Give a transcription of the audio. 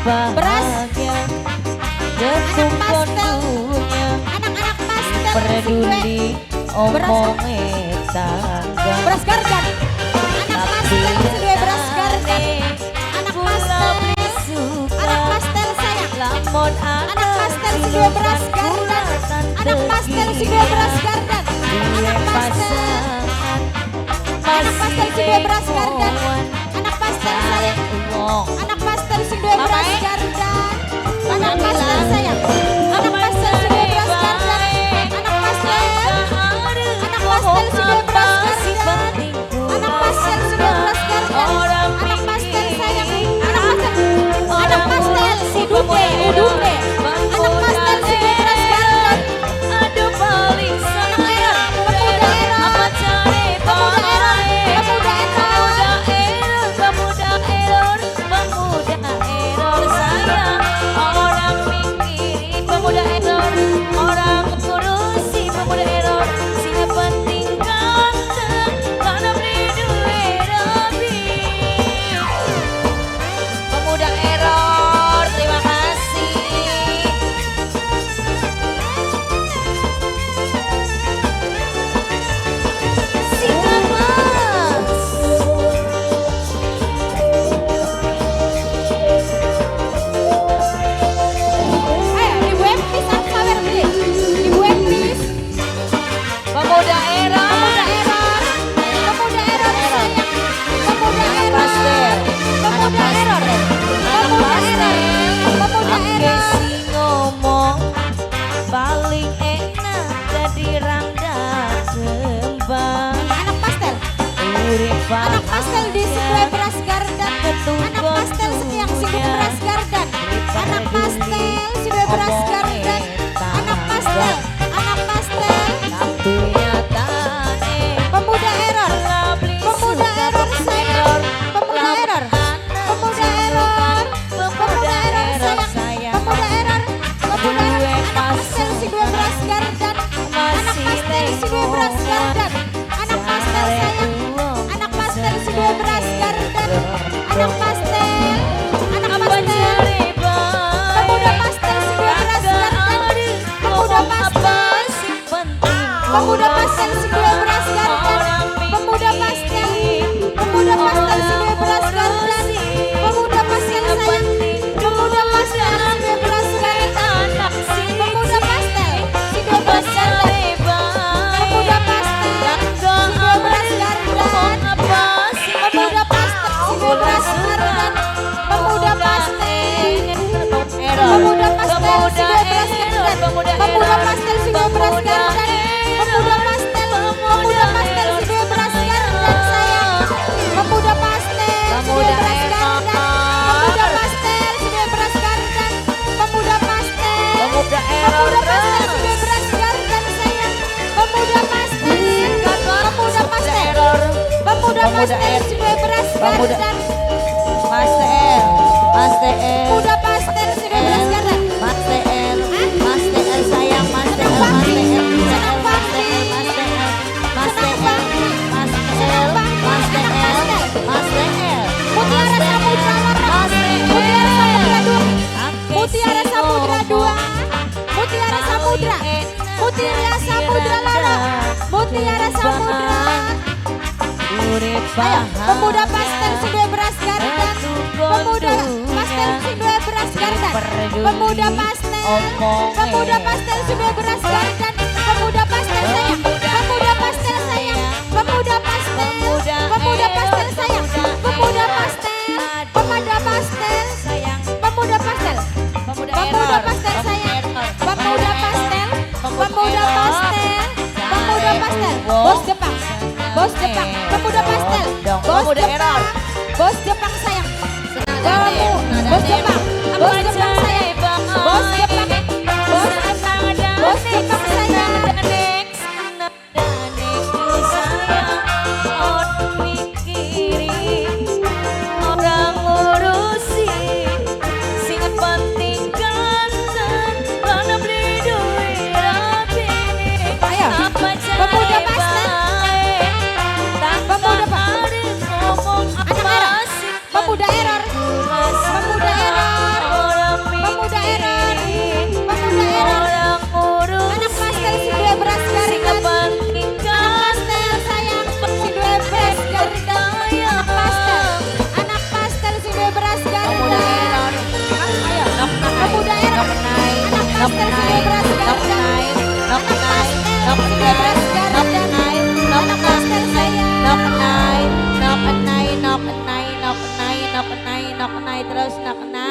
bahagia detuk dunia anak-anak pastel peduli omong tangga beras gardan anak pastel sedue beras gardan anak pastel sayang anak pastel sedue beras gardan anak pastel sedue beras gardan anak pastel sedue beras gardan anak pastel sayang anak pastel sedue beras gardan anak pastel sayang anak pastel sedue beras gardan anak pastel sedue beras gardan anak pastel sedue beras gardan anak pastel sayang anak pastel si dupe anak pastel sedue beras gardan aduh paling sayang pemuda error sayang orang mikirin pemuda error orang ngurusi pemuda error sini penting ganteng karena beli duit lebih pemuda error terima kasih sikat mas Ibu Empis aku kabar beli Ibu Empis pemuda error pemuda error sayang pemuda error pastel pemuda error pemuda error si ngomong paling enak jadi rangda kembang anak pastel anak pastel di sebelah beras gardan anak pastel setiang si beras gardan anak pastel si beras gardan anak pastel pemuda error sayang pemuda error sayang pemuda error anak pastel si dua beras gardan anak pastel si dua beras gardan anak pastel sayang anak pastel si dua beras gardan anak pastel pemuda pastel si dua beras gardan pemuda pastel si dua beras gardan pemuda pastel si dua beras gardan pemuda pastel sayang pemuda pastel si dua beras gardan pemuda pastel si dua beras gardan pemuda pastel si dua beras gardan pemuda pastel si dua beras gardan pemuda pastel pemuda pastel si dua beras gardan pemuda pastel si dua beras gardan pemuda pastel si dua beras gardan sayang pemuda pastel si dua beras gardan pemuda pastel si dua beras gardan pemuda pastel si dua beras gardan sayang pemuda pastel si dua beras gardan Mas TL pemuda pastel si dua beras gardan Mas TL sayang Mas TL Mutiara Samudra Lala Mutiara Samudra ayo pemuda pastel si dua beras gardan pemuda pastel si dua beras gardan pemuda pastel si dua beras gardan pemuda pastel sayang pemuda pastel sayang pemuda pastel sayang pemuda pastel sayang pemuda pastel sayang pemuda pastel bos Jepang pemuda pastel bos Jepang sayang bos Jepang sayang bos Jepang sayang orang ngurusi sing penting ganteng karena beli duit lebih ayo pemuda pastel tanpa ada ngomong apa sih pemuda error pastel si bebras gardan. knock nine, knock Si nine, bebras knock gardan. nine, knock Anak nine, pastel saya. knock nine, knock nine, knock nine, knock nine, knock nine, knock nine, knock nine, terus knock nine.